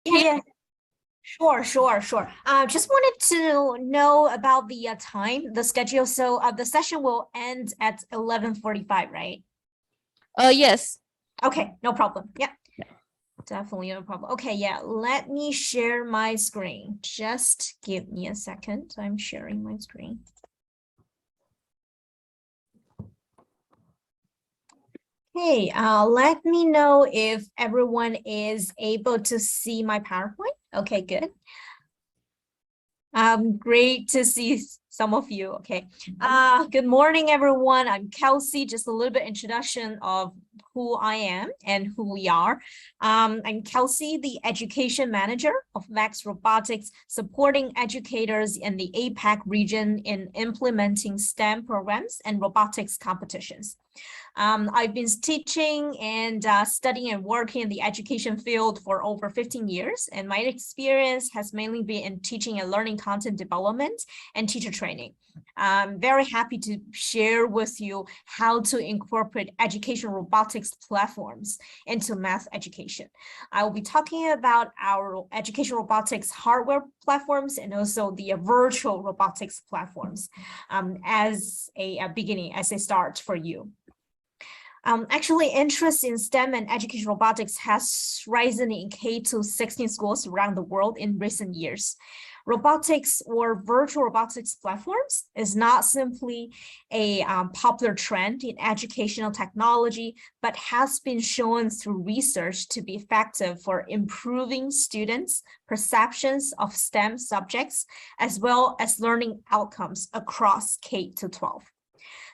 Yeah. Sure. Just wanted to know about the time, the schedule. So the session will end at 11:45, right? Yes. Okay, no problem. Yeah, definitely no problem. Okay, yeah, let me share my screen. Just give me a second. I'm sharing my screen. Hey, let me know if everyone is able to see my PowerPoint. Okay, good. Great to see some of you. Okay. Good morning, everyone. I'm Kelsey. Just a little bit introduction of who I am and who we are. I'm Kelsey, the education manager of Vex Robotics, supporting educators in the APAC region in implementing STEM programs and robotics competitions. I've been teaching and studying and working in the education field for over 15 years, and my experience has mainly been in teaching and learning content development and teacher training. I'm very happy to share with you how to incorporate education robotics platforms into math education. I will be talking about our education robotics hardware platforms and also the virtual robotics platforms as a beginning, as a start for you. Actually, interest in STEM and education robotics has risen in K-16 schools around the world in recent years. Robotics or virtual robotics platforms is not simply a popular trend in educational technology, but has been shown through research to be effective for improving students' perceptions of STEM subjects, as well as learning outcomes across K-12.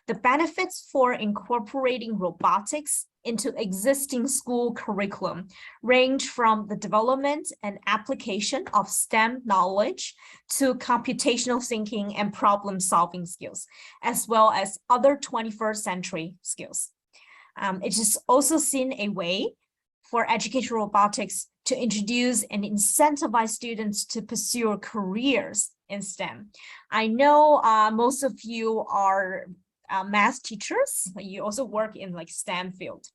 The benefits for incorporating robotics into existing school curriculum range from the development and application of STEM knowledge to computational thinking and problem-solving skills, as well as other 21st century skills. It is also seen a way for educational robotics to introduce and incentivize students to pursue careers in STEM. I know most of you are math teachers. You also work in like STEM field.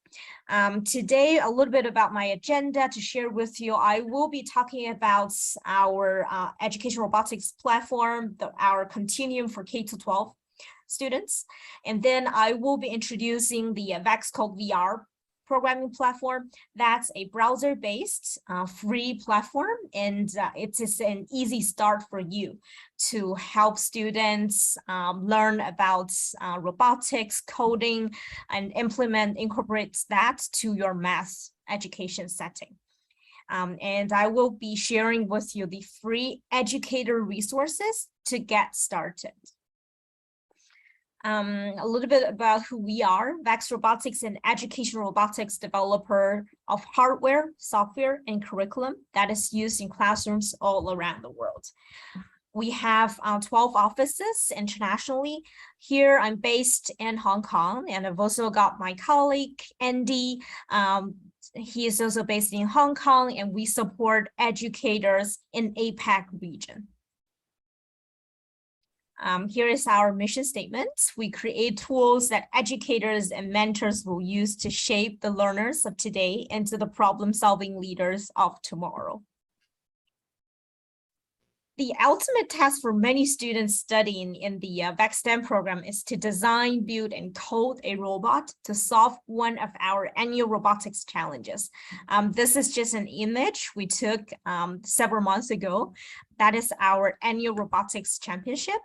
Today, a little bit about my agenda to share with you. I will be talking about our education robotics platform, our continuum for K-12 students. And then I will be introducing the Vex Code VR programming platform. That's a browser-based free platform, and it is an easy start for you to help students learn about robotics, coding, and incorporate that to your math education setting. And I will be sharing with you the free educator resources to get started. A little bit about who we are. Vex Robotics, an education robotics developer of hardware, software, and curriculum that is used in classrooms all around the world. We have 12 offices internationally. Here, I'm based in Hong Kong, and I've also got my colleague, Andy. He is also based in Hong Kong, and we support educators in APAC region. Here is our mission statement. We create tools that educators and mentors will use to shape the learners of today into the problem-solving leaders of tomorrow. The ultimate task for many students studying in the Vex STEM program is to design, build, and code a robot to solve one of our annual robotics challenges. This is just an image we took several months ago. That is our annual robotics championship.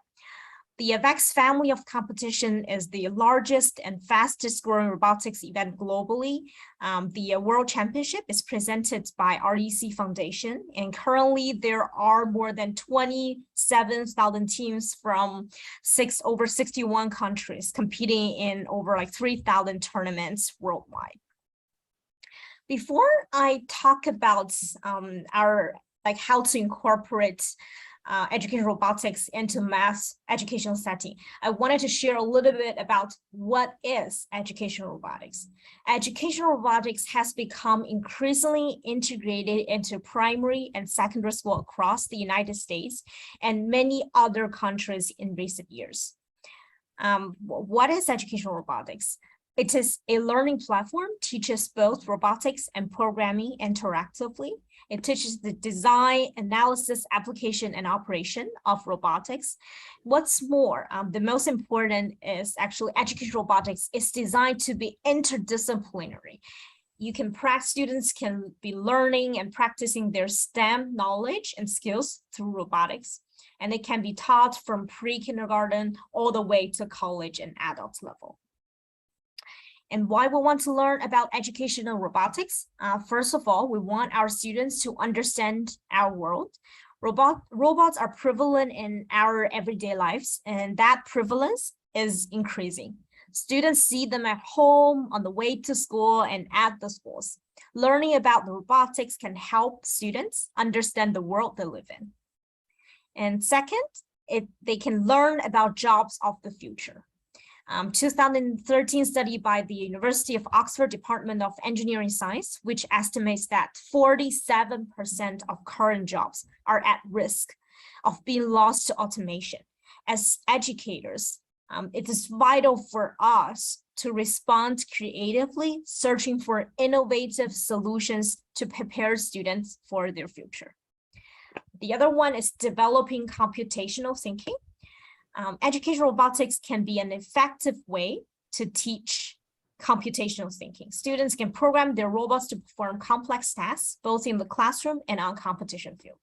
The Vex family of competition is the largest and fastest growing robotics event globally. The World Championship is presented by REC Foundation, and currently there are more than 27,000 teams from over 61 countries competing in over like 3,000 tournaments worldwide. Before I talk about how to incorporate education robotics into math educational setting, I wanted to share a little bit about what is education robotics. Education robotics has become increasingly integrated into primary and secondary school across the United States and many other countries in recent years. What is educational robotics? It is a learning platform, teaches both robotics and programming interactively. It teaches the design, analysis, application, and operation of robotics. What's more, the most important is actually education robotics is designed to be interdisciplinary. Students can be learning and practicing their STEM knowledge and skills through robotics, and it can be taught from pre-kindergarten all the way to college and adult level. And why we want to learn about educational robotics? First of all, we want our students to understand our world. Robots are prevalent in our everyday lives, and that prevalence is increasing. Students see them at home, on the way to school, and at the schools. Learning about the robotics can help students understand the world they live in. And second, they can learn about jobs of the future. 2013 study by the University of Oxford Department of Engineering Science, which estimates that 47% of current jobs are at risk of being lost to automation. As educators, it is vital for us to respond creatively, searching for innovative solutions to prepare students for their future. The other one is developing computational thinking. Educational robotics can be an effective way to teach computational thinking. Students can program their robots to perform complex tasks, both in the classroom and on competition field.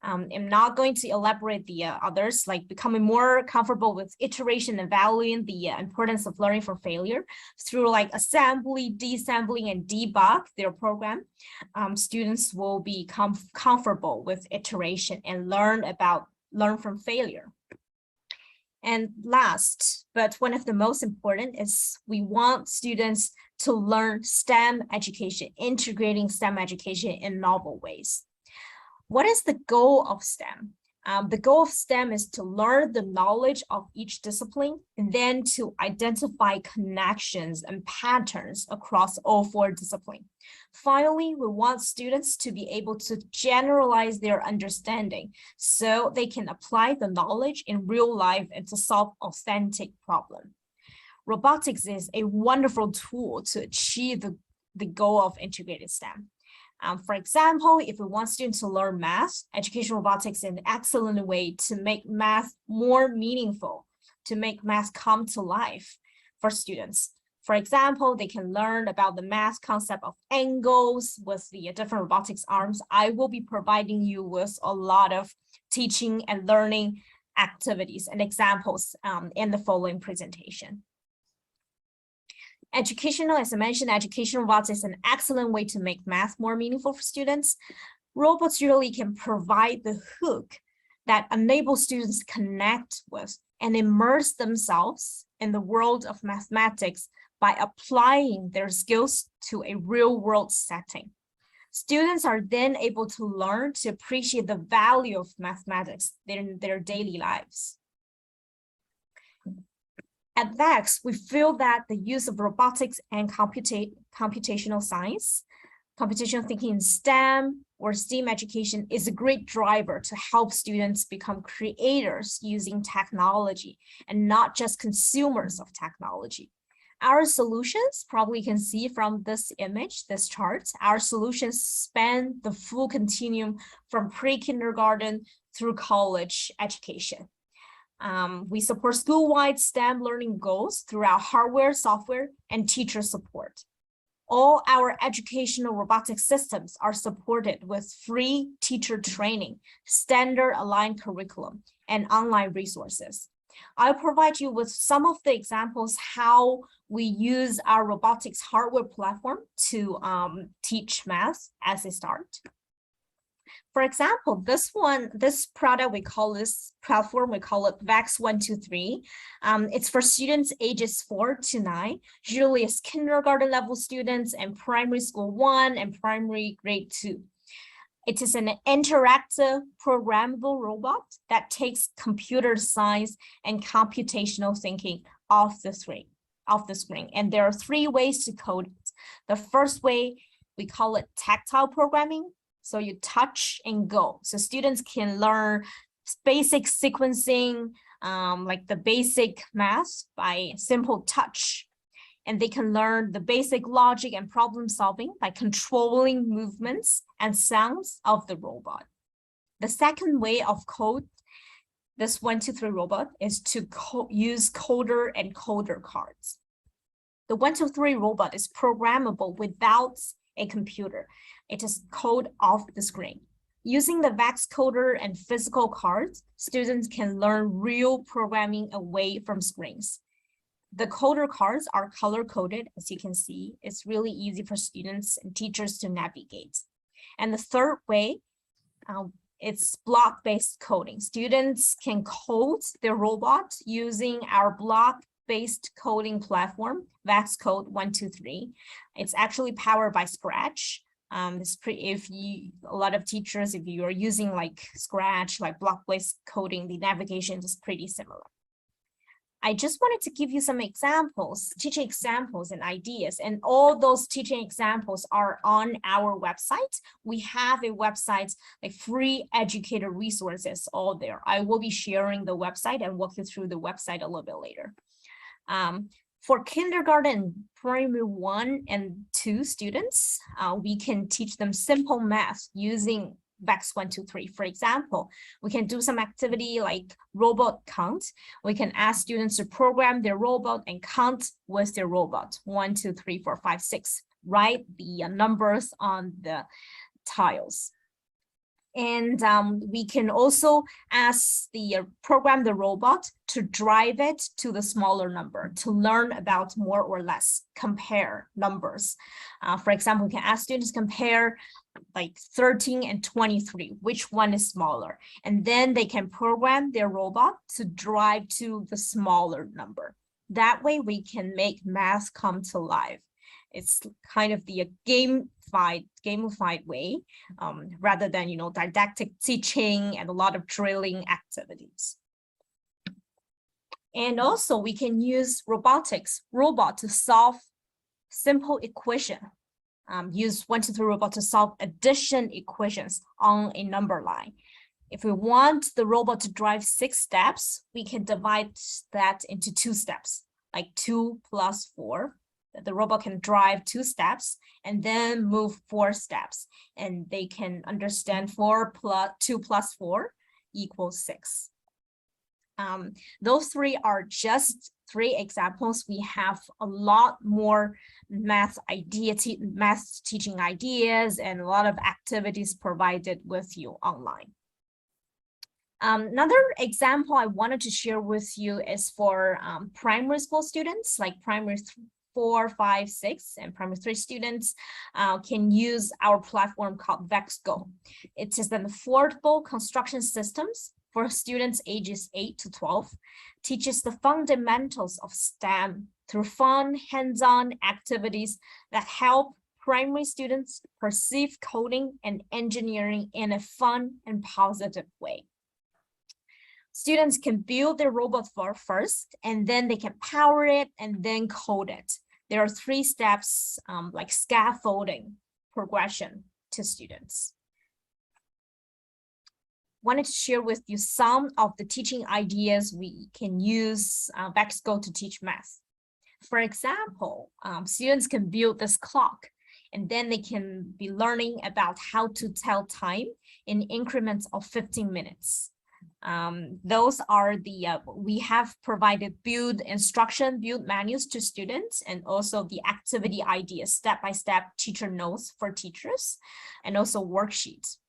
I'm not going to elaborate the others, like becoming more comfortable with iteration and valuing the importance of learning from failure through like assembly, deassembling, and debug their program. Students will become comfortable with iteration and learn from failure. And last, but one of the most important is we want students to learn STEM education, integrating STEM education in novel ways. What is the goal of STEM? The goal of STEM is to learn the knowledge of each discipline and then to identify connections and patterns across all 4 disciplines. Finally, we want students to be able to generalize their understanding so they can apply the knowledge in real life and to solve authentic problems. Robotics is a wonderful tool to achieve the goal of integrated STEM. For example, if we want students to learn math, educational robotics is an excellent way to make math more meaningful, to make math come to life for students. For example, they can learn about the math concept of angles with the different robotics arms. I will be providing you with a lot of teaching and learning activities and examples in the following presentation. Educational, as I mentioned, educational robotics is an excellent way to make math more meaningful for students. Robots really can provide the hook that enables students to connect with and immerse themselves in the world of mathematics by applying their skills to a real-world setting. Students are then able to learn to appreciate the value of mathematics in their daily lives. At Vex, we feel that the use of robotics and computational science, computational thinking in STEM or STEAM education is a great driver to help students become creators using technology and not just consumers of technology. Our solutions, probably you can see from this image, this chart, our solutions span the full continuum from pre-kindergarten through college education. We support school-wide STEM learning goals through our hardware, software, and teacher support. All our educational robotics systems are supported with free teacher training, standard aligned curriculum, and online resources. I'll provide you with some of the examples how we use our robotics hardware platform to teach math as a start. For example, this product, we call this platform, we call it Vex 123. It's for students ages 4 to 9, usually it's kindergarten level students and primary school 1 and primary grade 2. It is an interactive programmable robot that takes computer science and computational thinking off the screen. And there are 3 ways to code it. The first way, we call it tactile programming. So you touch and go. So students can learn basic sequencing, like the basic math by simple touch. and they can learn the basic logic and problem solving by controlling movements and sounds of the robot. The second way of code this 1, 2, 3 robot is to use coder and coder cards. The 1, 2, 3 robot is programmable without a computer. It is code off the screen. Using the Vex coder and physical cards, students can learn real programming away from screens. The coder cards are color-coded, as you can see. It's really easy for students and teachers to navigate. And the third way, it's block-based coding. Students can code their robot using our block-based coding platform, Vex Code 123. It's actually powered by Scratch. A lot of teachers, if you are using like Scratch, like block-based coding, the navigation is pretty similar. I just wanted to give you some examples, teaching examples and ideas, and all those teaching examples are on our website. We have a website, like free educator resources all there. I will be sharing the website and walk you through the website a little bit later. For kindergarten, primary 1 and 2 students, we can teach them simple math using Vex 1, 2, 3. For example, we can do some activity like robot count. We can ask students to program their robot and count with their robot. 1, 2, 3, 4, 5, 6. Write the numbers on the tiles. And we can also ask program the robot to drive it to the smaller number to learn about more or less, compare numbers. For example, we can ask students compare like 13 and 23, which one is smaller? And then they can program their robot to drive to the smaller number. That way we can make math come to life. It's kind of the gamified way, rather than, didactic teaching and a lot of drilling activities. And also we can use robot to solve simple equation. Use 1, 2, 3 robot to solve addition equations on a number line. If we want the robot to drive 6 steps, we can divide that into 2 steps, like 2 plus 4. The robot can drive 2 steps and then move 4 steps, and they can understand 2 plus 4 equals 6. Those 3 are just 3 examples. We have a lot more math teaching ideas and a lot of activities provided with you online. Another example I wanted to share with you is for primary school students, like primary 4, 5, 6, and primary 3 students can use our platform called VexGo. It is an affordable construction systems for students ages 8 to 12, teaches the fundamentals of STEM through fun, hands-on activities that help primary students perceive coding and engineering in a fun and positive way. Students can build their robot first, and then they can power it and then code it. There are 3 steps, like scaffolding progression to students. Wanted to share with you some of the teaching ideas we can use VexGo to teach math. For example, students can build this clock, and then they can be learning about how to tell time in increments of 15 minutes. Those are we have provided build manuals to students, and also the activity ideas, step-by-step teacher notes for teachers, and also worksheets.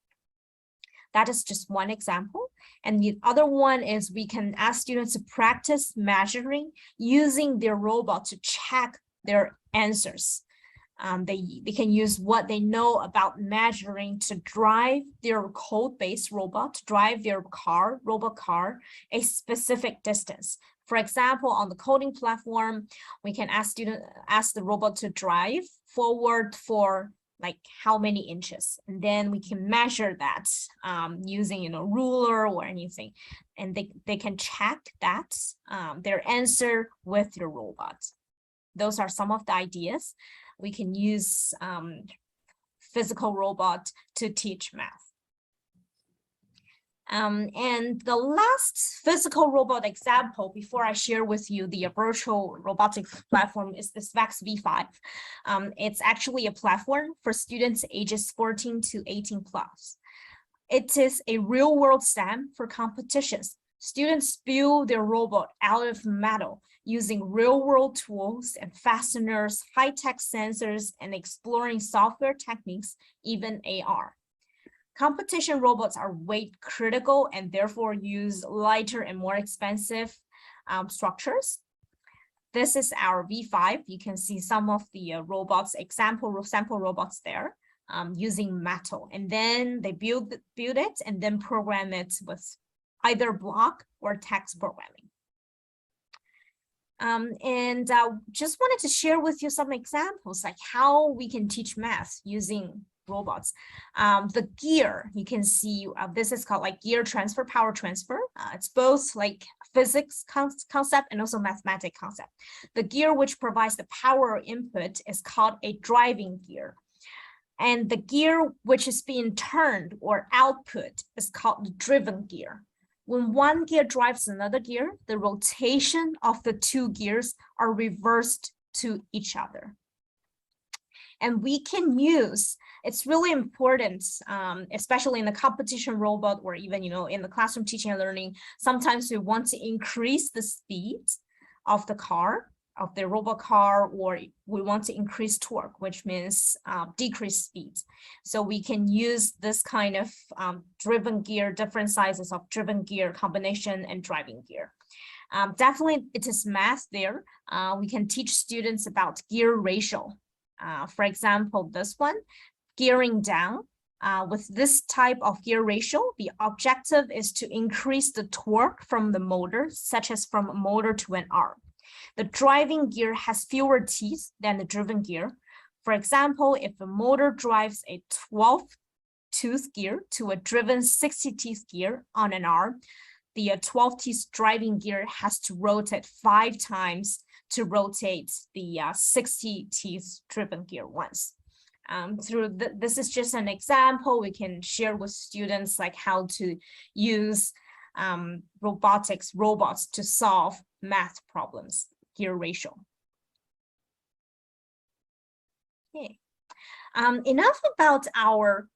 That is just one example. And the other one is we can ask students to practice measuring using their robot to check their answers. They can use what they know about measuring to drive their code-based robot, to drive their robot car, a specific distance. For example, on the coding platform, we can ask the robot to drive forward for like how many inches, and then we can measure that using a ruler or anything, and they can check that their answer with your robot. Those are some of the ideas. We can use physical robot to teach math. And the last physical robot example before I share with you the virtual robotics platform is this Vex V5. It's actually a platform for students ages 14 to 18 plus. It is a real-world STEM for competitions. Students build their robot out of metal using real-world tools and fasteners, high-tech sensors, and exploring software techniques, even AR. Competition robots are weight critical and therefore use lighter and more expensive structures. This is our V5. You can see some of the robots, sample robots there. Using metal, and then they build it and then program it with either block or text programming. Just wanted to share with you some examples like how we can teach math using robots. The gear, you can see this is called like gear transfer, power transfer. It's both like physics concept and also mathematics concept. The gear which provides the power input is called a driving gear. And the gear which is being turned or output is called the driven gear. When one gear drives another gear, the rotation of the two gears are reversed to each other. And we can use, it's really important, especially in the competition robot or even, in the classroom teaching and learning, sometimes we want to increase the speed of the car, of the robot car, or we want to increase torque, which means decrease speed. So we can use this kind of driven gear, different sizes of driven gear combination and driving gear. Definitely it is math there. We can teach students about gear ratio. For example, this one, gearing down. With this type of gear ratio, the objective is to increase the torque from the motor, such as from a motor to an arm. The driving gear has fewer teeth than the driven gear. For example, if a motor drives a 12-tooth gear to a driven 60-teeth gear on an arm, the 12-teeth driving gear has to rotate 5 times to rotate the 60-teeth driven gear once. This is just an example we can share with students, like how to use robots to solve math problems, gear ratio. Okay. Enough about our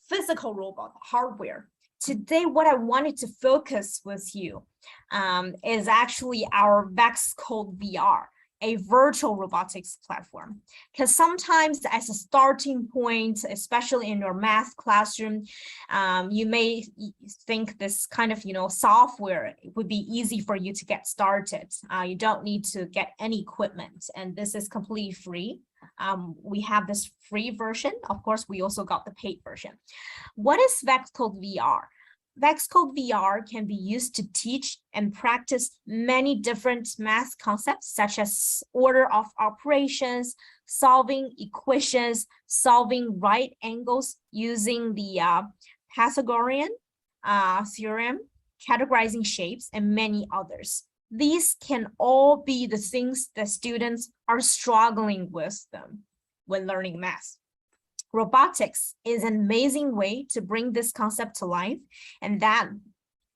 physical robot hardware. Today, what I wanted to focus with you is actually our Vex VR, a virtual robotics platform. Because sometimes as a starting point, especially in your math classroom, you may think this kind of, software would be easy for you to get started. You don't need to get any equipment, and this is completely free. We have this free version. Of course, we also got the paid version. What is Vex VR? Vex VR can be used to teach and practice many different math concepts, such as order of operations, solving equations, solving right angles using the Pythagorean theorem, categorizing shapes, and many others. These can all be the things that students are struggling with them when learning math. Robotics is an amazing way to bring this concept to life, and that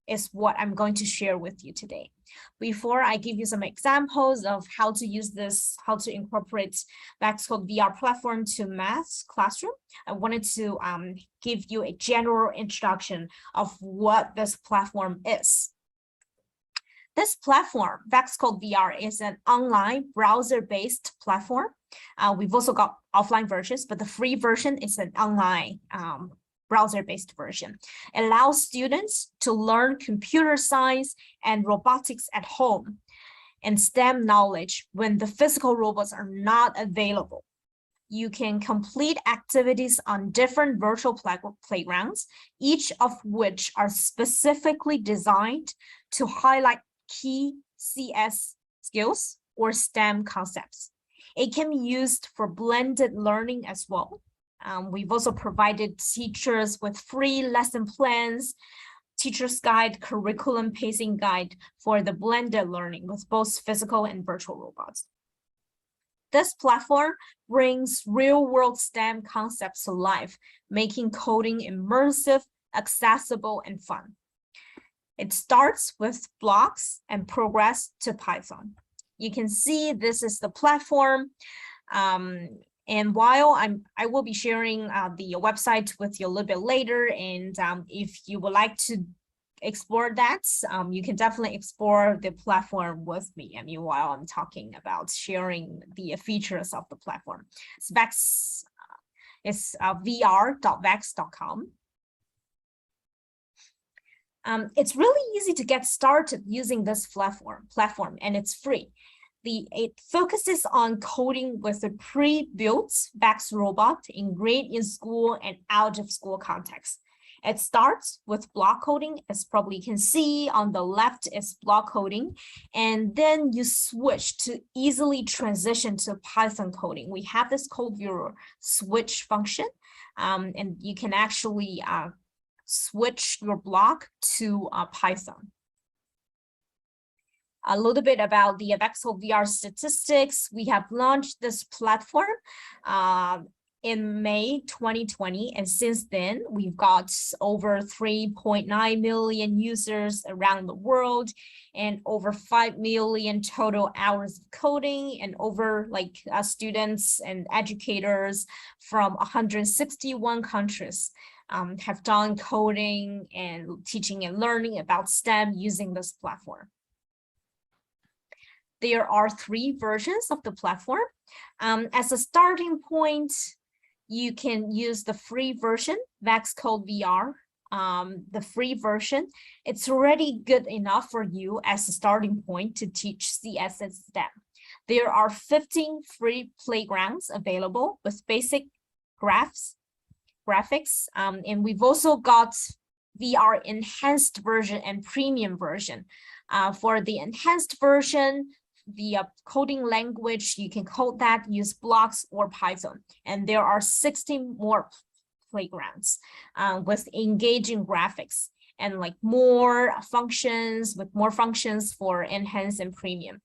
is what I'm going to share with you today. Before I give you some examples of how to use this, how to incorporate Vex VR platform to math classroom, I wanted to give you a general introduction of what this platform is. This platform, Vex VR, is an online browser-based platform. We've also got offline versions, but the free version is an online browser-based version. It allows students to learn computer science and robotics at home and STEM knowledge when the physical robots are not available. You can complete activities on different virtual playgrounds, each of which are specifically designed to highlight key CS skills or STEM concepts. It can be used for blended learning as well. We've also provided teachers with free lesson plans, teacher's guide, curriculum pacing guide for the blended learning with both physical and virtual robots. This platform brings real-world STEM concepts to life, making coding immersive accessible, and fun. It starts with blocks and progress to Python. You can see this is the platform. And while I will be sharing the website with you a little bit later, and if you would like to explore that, you can definitely explore the platform with me. I mean, while I'm talking about sharing the features of the platform, it's Vex. It's vr.vex.com. It's really easy to get started using this platform, and it's free. It focuses on coding with a pre-built Vex robot ingrained in school and out of school context. It starts with block coding, as probably you can see on the left is block coding, and then you switch to easily transition to Python coding. We have this code viewer switch function, and you can actually switch your block to Python. A little bit about the Vex VR statistics. We have launched this platform in May 2020, and since then we've got over 3.9 million users around the world, and over 5 million total hours of coding, and over students and educators from 161 countries have done coding and teaching and learning about STEM using this platform. There are 3 versions of the platform. As a starting point, you can use the free version, Vex Code VR. The free version, it's already good enough for you as a starting point to teach CS and STEM. There are 15 free playgrounds available with basic graphics, and we've also got VR enhanced version and premium version. For the enhanced version, the coding language, you can code that, use blocks or Python. And there are 16 more playgrounds with engaging graphics and more functions, for enhanced and premium.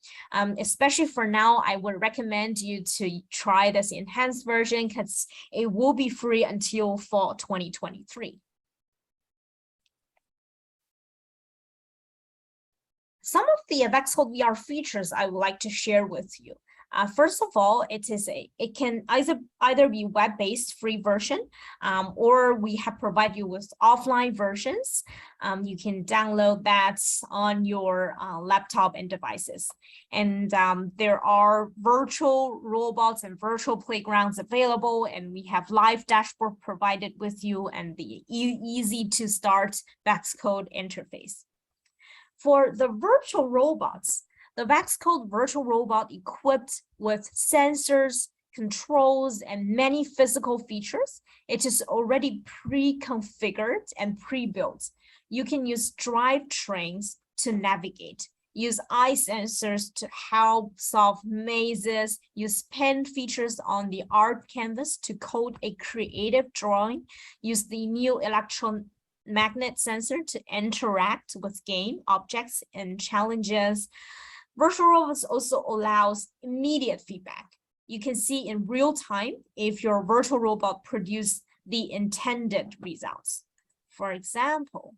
Especially for now, I would recommend you to try this enhanced version because it will be free until fall 2023. Some of the Vex Code VR features I would like to share with you. First of all, it can either be web-based free version, or we have provided you with offline versions. You can download that on your laptop and devices. And there are virtual robots and virtual playgrounds available, and we have live dashboard provided with you and the easy to start Vex Code interface. For the virtual robots, the Vex Code virtual robot equipped with sensors, controls, and many physical features. It is already pre-configured and pre-built. You can use drivetrains to navigate, use eye sensors to help solve mazes, use pen features on the art canvas to code a creative drawing, use the new magnet sensor to interact with game objects and challenges. Virtual robots also allows immediate feedback. You can see in real time if your virtual robot produced the intended results. For example,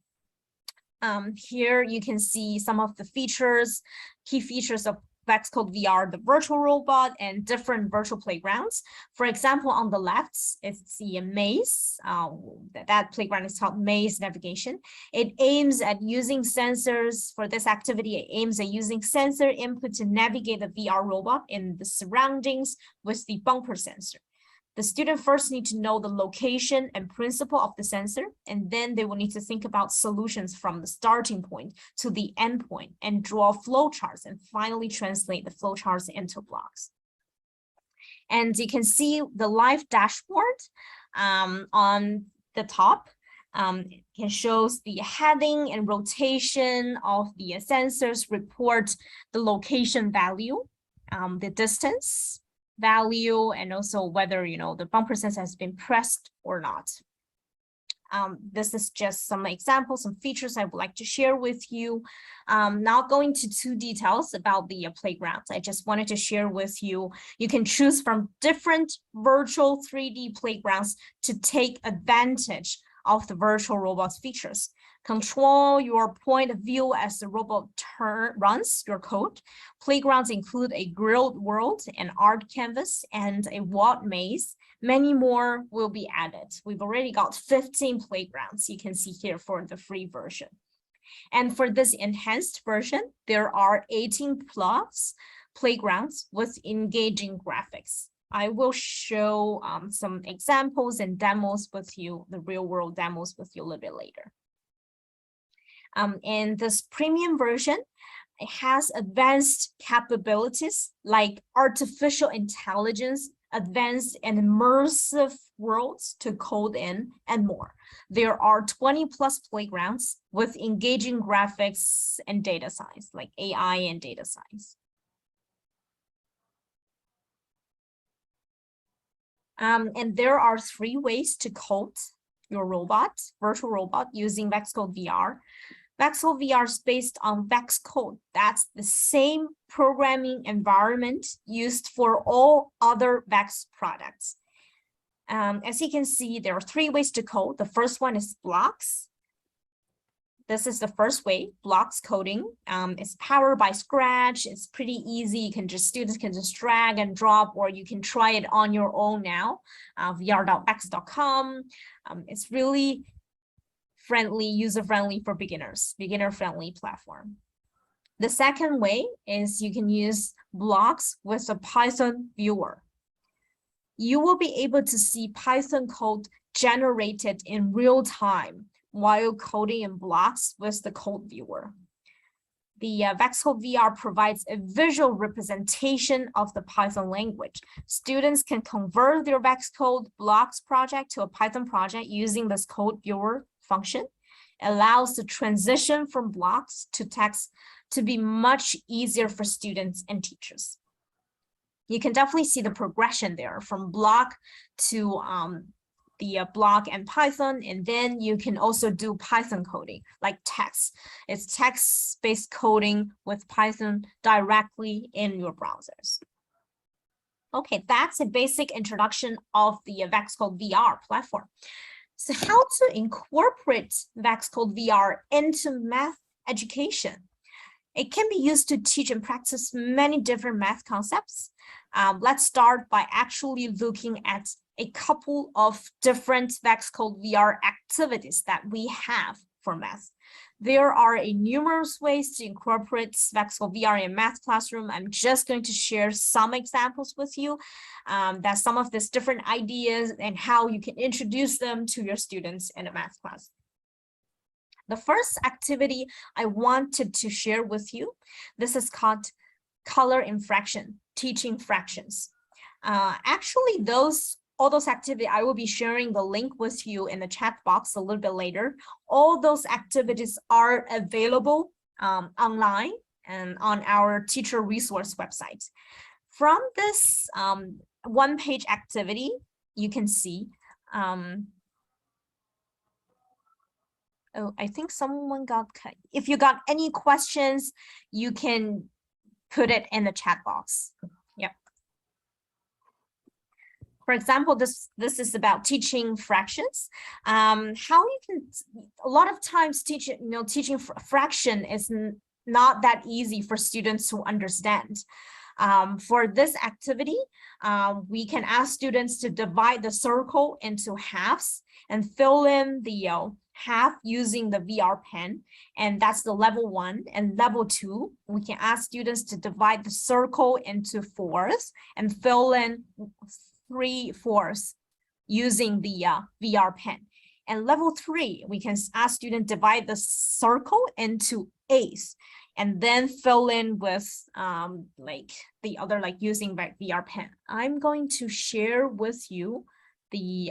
here you can see some of the features, key features of Vex Code VR, the virtual robot, and different virtual playgrounds. For example, on the left, it's the maze. That playground is called Maze Navigation. It aims at using sensors for this activity. It aims at using sensor input to navigate the VR robot in the surroundings with the bumper sensor. The student first need to know the location and principle of the sensor, and then they will need to think about solutions from the starting point to the end point and draw flowcharts and finally translate the flowcharts into blocks. And you can see the live dashboard on the top. It shows the heading and rotation of the sensors, report the location value, the distance value, and also whether the bumper sensor has been pressed or not. This is just some examples, some features I would like to share with you. Not going to too details about the playgrounds. I just wanted to share with you, you can choose from different virtual 3D playgrounds to take advantage of the virtual robot's features. Control your point of view as the robot runs your code. Playgrounds include a grilled world, an art canvas, and a wall maze. Many more will be added. We've already got 15 playgrounds you can see here for the free version. And for this enhanced version, there are 18 plus playgrounds with engaging graphics. I will show some examples and demos with you, the real world demos with you a little bit later. And this premium version, it has advanced capabilities like artificial intelligence, advanced and immersive worlds to code in, and more. There are 20 plus playgrounds with engaging graphics and data science, like AI and data science. And there are 3 ways to code your robot, virtual robot, using Vex Code VR. Vex Code VR is based on Vex Code. That's the same programming environment used for all other Vex products. As you can see, there are 3 ways to code. The first one is blocks. This is the first way, blocks coding. It's powered by Scratch. It's pretty easy. Students can just drag and drop, or you can try it on your own now. vr.vex.com. It's really friendly, user-friendly for beginners, beginner-friendly platform. The second way is you can use blocks with a Python viewer. You will be able to see Python code generated in real time while coding in blocks with the code viewer. The Vex Code VR provides a visual representation of the Python language. Students can convert their Vex Code blocks project to a Python project using this code viewer function. It allows the transition from blocks to text to be much easier for students and teachers. You can definitely see the progression there from block to the block and Python, and then you can also do Python coding like text. It's text-based coding with Python directly in your browsers. Okay, that's a basic introduction of the Vex Code VR platform. So how to incorporate Vex Code VR into math education? It can be used to teach and practice many different math concepts. Let's start by actually looking at a couple of different Vex Code VR activities that we have for math. There are numerous ways to incorporate Vex Code VR in math classroom. I'm just going to share some examples with you. That's some of these different ideas and how you can introduce them to your students in a math class. The first activity I wanted to share with you, this is called color in fraction, teaching fractions. Actually, all those activities, I will be sharing the link with you in the chat box a little bit later. All those activities are available online and on our teacher resource website. From this one-page activity, you can see, oh, I think someone got cut. If you got any questions, you can put it in the chat box. Yep. For example, this is about teaching fractions. How you can, a lot of times teaching fraction is not that easy for students to understand. For this activity, we can ask students to divide the circle into halves and fill in the half using the VR pen, and that's the level 1. And level 2, we can ask students to divide the circle into fourths and fill in 3/4 using the VR pen. And level 3, we can ask students to divide the circle into eighths and then fill in with like the other, like using VR pen. I'm going to share with you the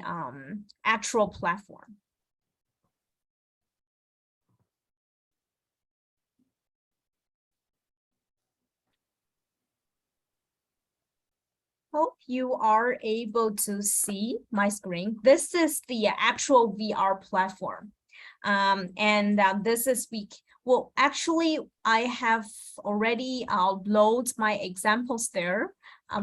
actual platform. Hope you are able to see my screen. This is the actual VR platform. This is well, actually, I have already loaded my examples there.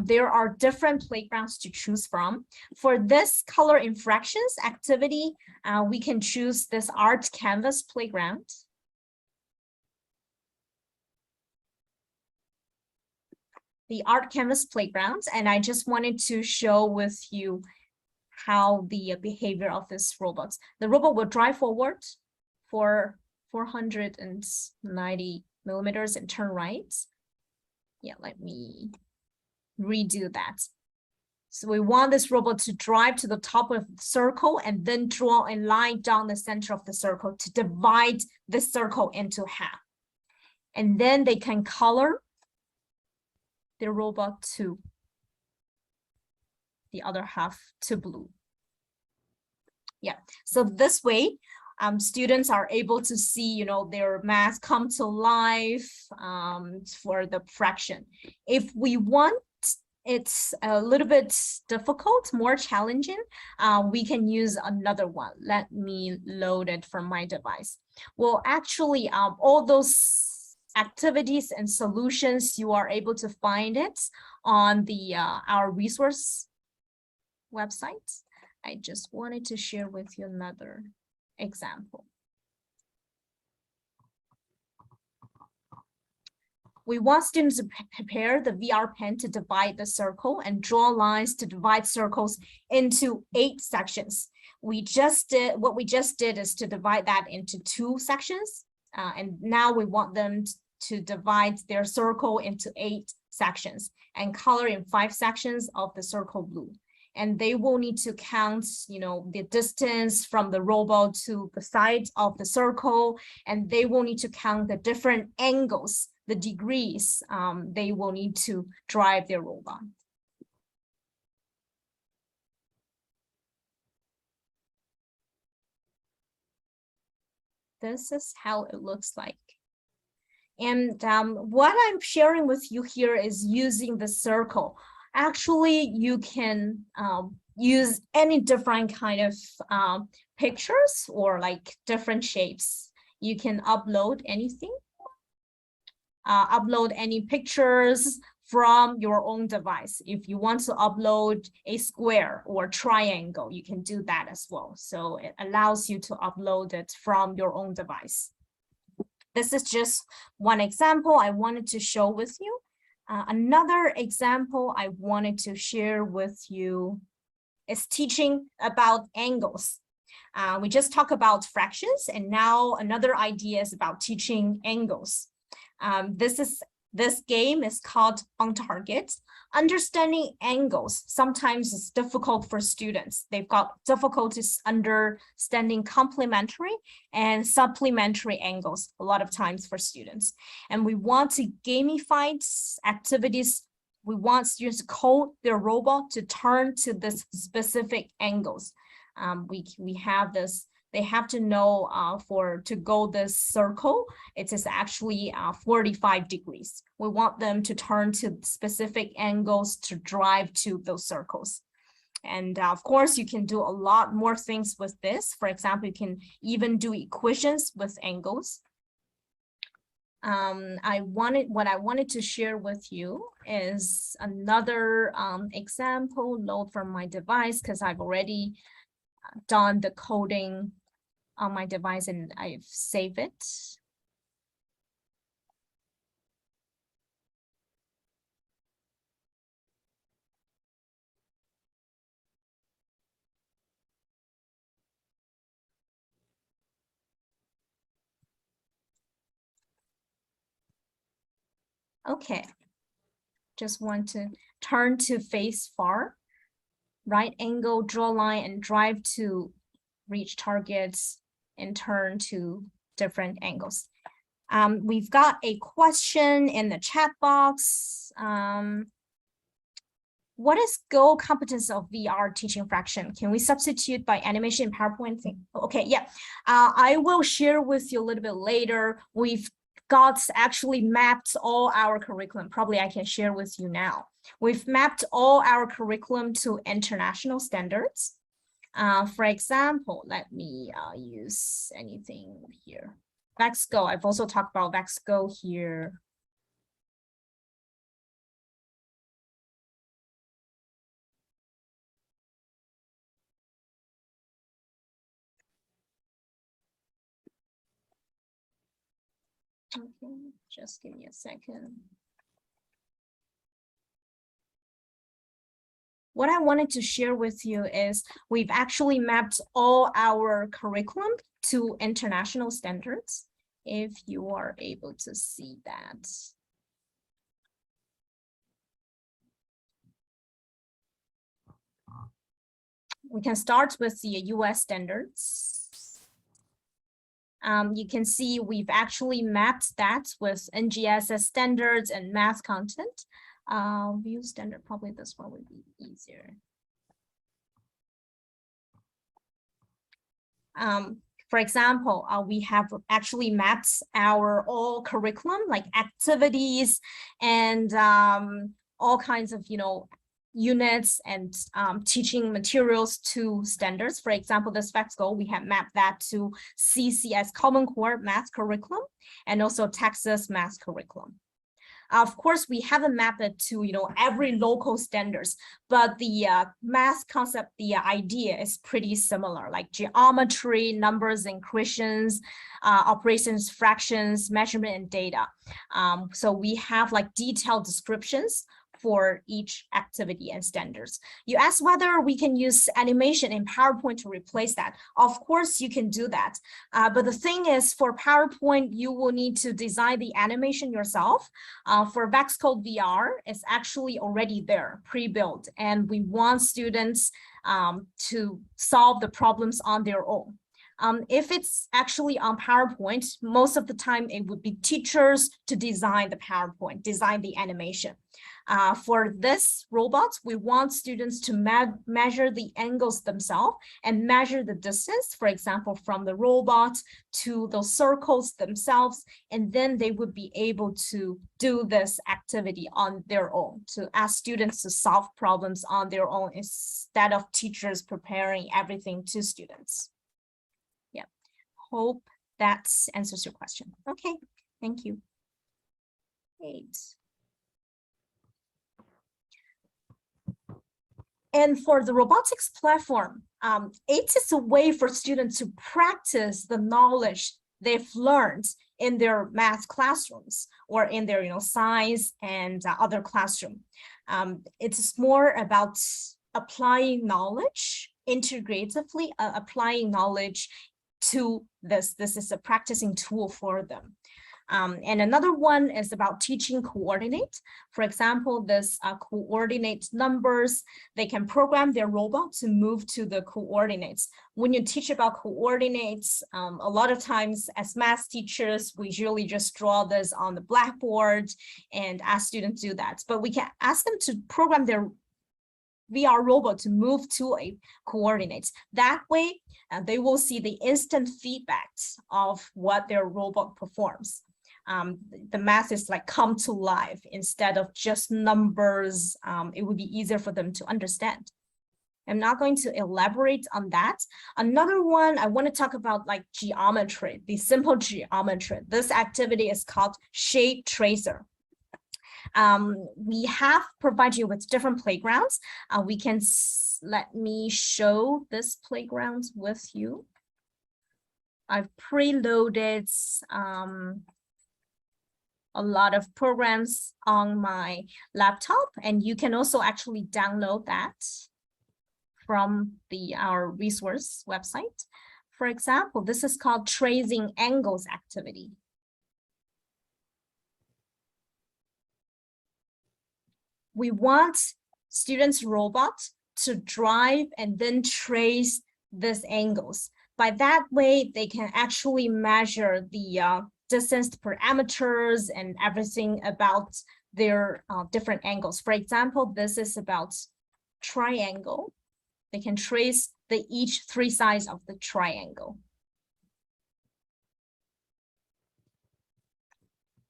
There are different playgrounds to choose from. For this color infractions activity, we can choose this art canvas playground. The art canvas playground, and I just wanted to show with you how the behavior of this robot. The robot will drive forward for 490 millimeters and turn right. Yeah, let me redo that. So we want this robot to drive to the top of the circle and then draw a line down the center of the circle to divide the circle into half. And then they can color the robot to the other half to blue. Yeah, so this way, students are able to see, their math come to life for the fraction. If we want it's a little bit difficult, more challenging, we can use another one. Let me load it from my device. Well, actually, all those activities and solutions, you are able to find it on the our resource website. I just wanted to share with you another example. We want students to prepare the VR pen to divide the circle and draw lines to divide circles into 8 sections. What we just did is to divide that into 2 sections. And now we want them to divide their circle into 8 sections and color in 5 sections of the circle blue. And they will need to count, the distance from the robot to the side of the circle, and they will need to count the different angles, the degrees they will need to drive their robot. This is how it looks like. And what I'm sharing with you here is using the circle. Actually, you can use any different kind of pictures or like different shapes. You can upload anything. Upload any pictures from your own device. If you want to upload a square or triangle, you can do that as well. So it allows you to upload it from your own device. This is just one example I wanted to show with you. Another example I wanted to share with you is teaching about angles. We just talked about fractions, and now another idea is about teaching angles. This game is called On Target. Understanding angles sometimes is difficult for students. They've got difficulties understanding complementary and supplementary angles a lot of times for students. And we want to gamify activities. We want students to code their robot to turn to this specific angles. We have this. They have to know to go this circle, it is actually 45 degrees. We want them to turn to specific angles to drive to those circles. And of course, you can do a lot more things with this. For example, you can even do equations with angles. What I wanted to share with you is another example load from my device, because I've already done the coding on my device and I've saved it. Okay, just want to turn to face far, right angle, draw line, and drive to reach targets and turn to different angles. We've got a question in the chat box. What is goal competence of VR teaching fraction? Can we substitute by animation in PowerPoint thing? Okay, yeah. I will share with you a little bit later. We've got actually mapped all our curriculum. Probably I can share with you now. We've mapped all our curriculum to international standards. For example, let me use anything here. Vex Go. I've also talked about Vex Go here. Okay, just give me a second. What I wanted to share with you is we've actually mapped all our curriculum to international standards, if you are able to see that. We can start with the US standards. You can see we've actually mapped that with NGSS standards and math content. View standard, probably this one would be easier. For example, we have actually mapped our all curriculum, like activities and all kinds of, units and teaching materials to standards. For example, this FEXCO, we have mapped that to CCS Common Core Math Curriculum and also Texas Math Curriculum. Of course, we haven't mapped it to every local standards, but the math concept, the idea is pretty similar, like geometry, numbers and equations, operations, fractions, measurement, and data. So we have like detailed descriptions for each activity and standards. You asked whether we can use animation in PowerPoint to replace that. Of course, you can do that. But the thing is, for PowerPoint, you will need to design the animation yourself. For Vex Code VR, it's actually already there, pre-built, and we want students to solve the problems on their own. If it's actually on PowerPoint, most of the time it would be teachers to design the PowerPoint, design the animation. For this robot, we want students to measure the angles themselves and measure the distance, for example, from the robot to those circles themselves, and then they would be able to do this activity on their own, to ask students to solve problems on their own instead of teachers preparing everything to students. Yeah, hope that answers your question. Okay, thank you. Great. And for the robotics platform, it is a way for students to practice the knowledge they've learned in their math classrooms or in their science and other classroom. It's more about applying knowledge integratively, applying knowledge to this. This is a practicing tool for them. And another one is about teaching coordinate. For example, this coordinate numbers, they can program their robot to move to the coordinates. When you teach about coordinates, a lot of times as math teachers, we usually just draw this on the blackboard and ask students to do that. But we can ask them to program their VR robot to move to a coordinates. That way, they will see the instant feedback of what their robot performs. The math is like come to life instead of just numbers. It would be easier for them to understand. I'm not going to elaborate on that. Another one, I want to talk about like geometry, the simple geometry. This activity is called Shape Tracer. We have provided you with different playgrounds. We can, let me show this playground with you. I've preloaded a lot of programs on my laptop, and you can also actually download that from our resource website. For example, this is called Tracing Angles activity. We want students' robot to drive and then trace these angles. By that way, they can actually measure the distance parameters and everything about their different angles. For example, this is about triangle. They can trace each three sides of the triangle.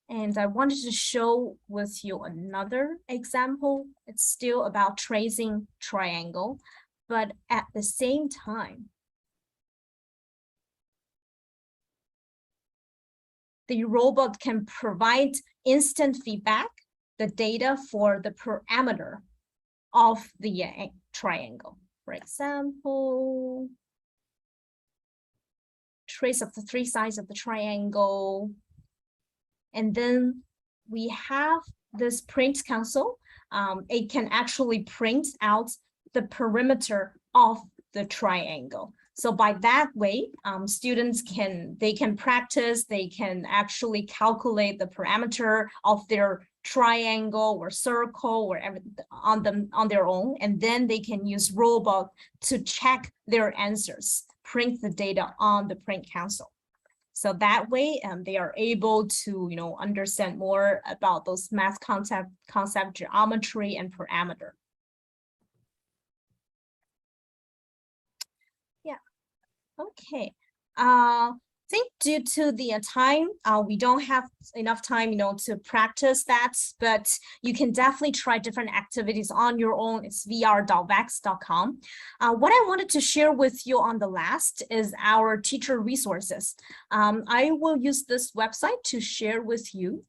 And I wanted to show with you another example. It's still about tracing triangle, but at the same time, the robot can provide instant feedback, the data for the parameter of the triangle. For example, trace of the three sides of the triangle. And then we have this print console. It can actually print out the perimeter of the triangle. So by that way, students can practice, they can actually calculate the parameter of their triangle or circle or everything on their own, and then they can use robot to check their answers, print the data on the print console. So that way, they are able to, understand more about those math concept, geometry, and parameter. Yeah. Okay. I think due to the time, we don't have enough time, to practice that, but you can definitely try different activities on your own. It's vr.vex.com. What I wanted to share with you on the last is our teacher resources. I will use this website to share with you.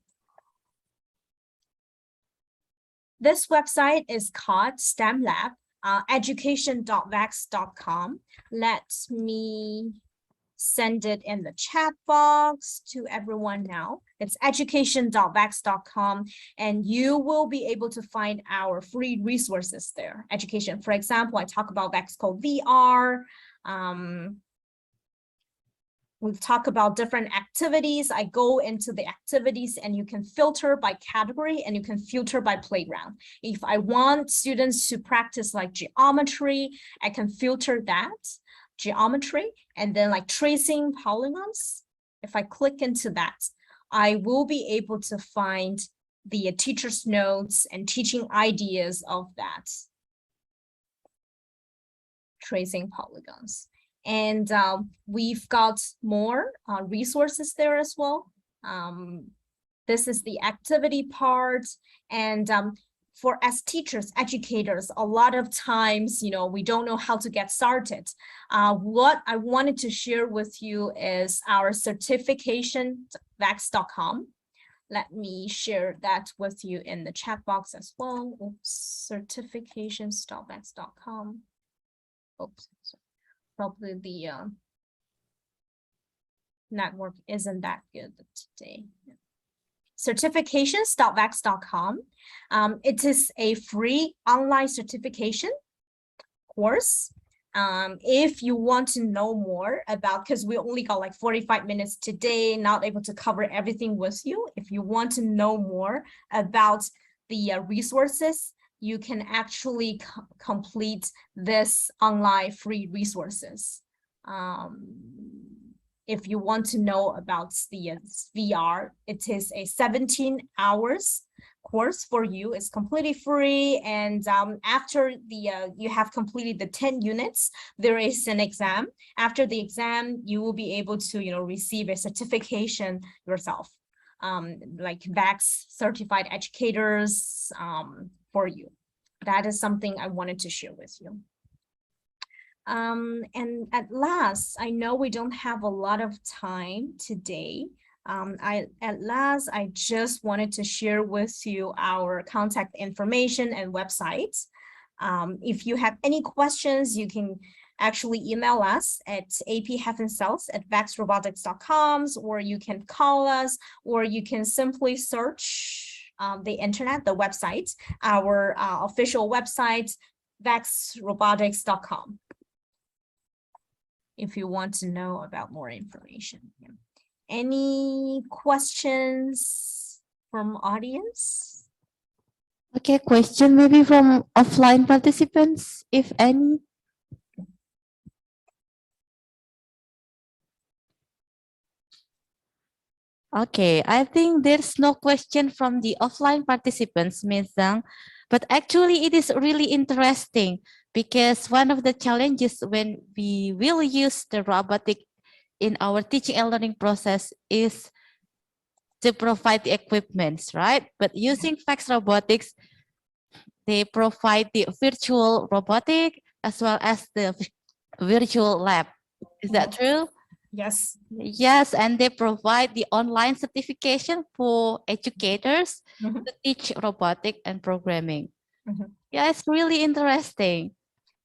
This website is called STEM Lab, education.vex.com. Let me send it in the chat box to everyone now. It's education.vex.com, and you will be able to find our free resources there. Education, for example, I talk about Vex Code VR. We've talked about different activities. I go into the activities, and you can filter by category, and you can filter by playground. If I want students to practice like geometry, I can filter that. Geometry, and then like tracing polygons. If I click into that, I will be able to find the teacher's notes and teaching ideas of that. Tracing polygons. And we've got more resources there as well. This is the activity part. And for as teachers, educators, a lot of times, we don't know how to get started. What I wanted to share with you is our certification, vex.com. Let me share that with you in the chat box as well. Oops, certifications.vex.com. Oops, probably the network isn't that good today. Certifications.vex.com. It is a free online certification course. If you want to know more about, because we only got like 45 minutes today, not able to cover everything with you. If you want to know more about the resources, you can actually complete this online free resources. If you want to know about the VR, it is a 17 hours course for you. It's completely free. And after you have completed the 10 units, there is an exam. After the exam, you will be able to, receive a certification yourself, like VEX certified educators for you. That is something I wanted to share with you. And at last, I know we don't have a lot of time today. I just wanted to share with you our contact information and websites. If you have any questions, you can actually email us at apheavensales@vexrobotics.com, or you can call us, or you can simply search the internet, the website, our official website, vexrobotics.com. If you want to know about more information. Any questions from audience? Okay, question maybe from offline participants, if any. Okay, I think there's no question from the offline participants, Ms. Zhang, but actually it is really interesting because one of the challenges when we will use the robotic in our teaching and learning process is to provide the equipments, right? But using Vex Robotics, they provide the virtual robotic as well as the virtual lab. Is that true? Yes. Yes, and they provide the online certification for educators to teach robotic and programming. Yeah, it's really interesting.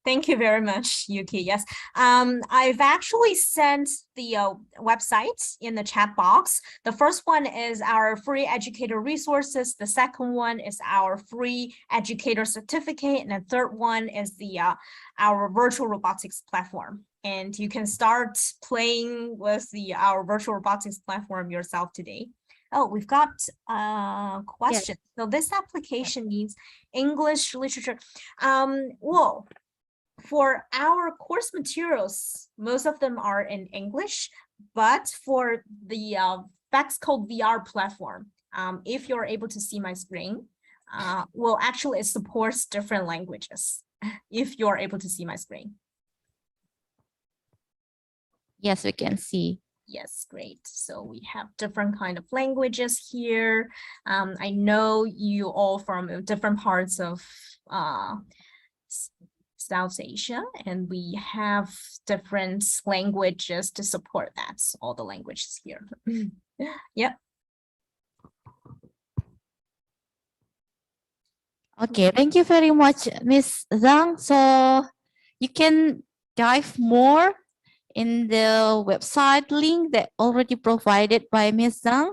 Thank you very much, Yuki. Yes, I've actually sent the website in the chat box. The first one is our free educator resources. The second one is our free educator certificate. And the third one is the our virtual robotics platform. And you can start playing with our virtual robotics platform yourself today. Oh, we've got a question. Yes. So this application needs English literature. Well, for our course materials, most of them are in English, but for the Vex Code VR platform, if you're able to see my screen, well, actually it supports different languages, if you're able to see my screen. Yes, we can see. Yes, great. So we have different kind of languages here. I know you all from different parts of South Asia, and we have different languages to support that. All the languages here. Yep. Okay, thank you very much, Ms. Zhang. So you can dive more in the website link that already provided by Ms. Zhang.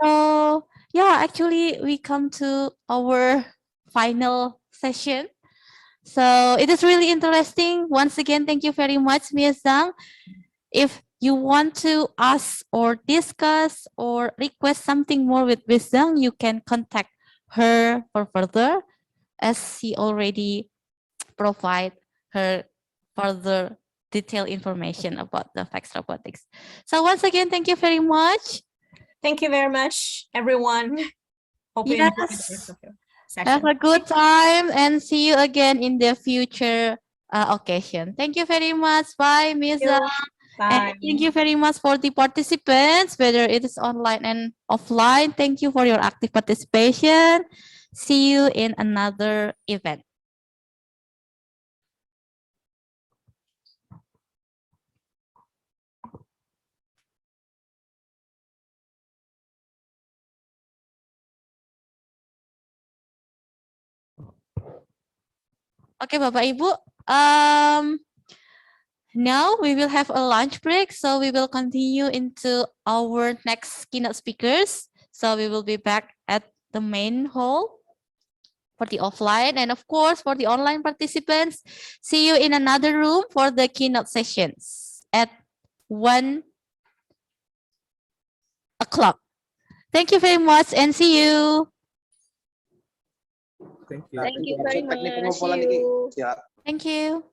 So yeah, actually we come to our final session. So it is really interesting. Once again, thank you very much, Ms. Zhang. If you want to ask or discuss or request something more with Ms. Zhang, you can contact her for further, as she already provide her further detailed information about the Vex Robotics. So once again, thank you very much. Thank you very much, everyone. Hope you enjoyed the rest of your session. Have a good time and see you again in the future occasion. Thank you very much. Bye, Ms. Zhang. Bye. And thank you very much for the participants, whether it is online and offline. Thank you for your active participation. See you in another event. Okay, Bapak Ibu. Now we will have a lunch break, so we will continue into our next keynote speakers. So we will be back at the main hall for the offline, and of course for the online participants, see you in another room for the keynote sessions at 1 o'clock. Thank you very much and see you. Thank you. Thank you very much. See you. Thank you.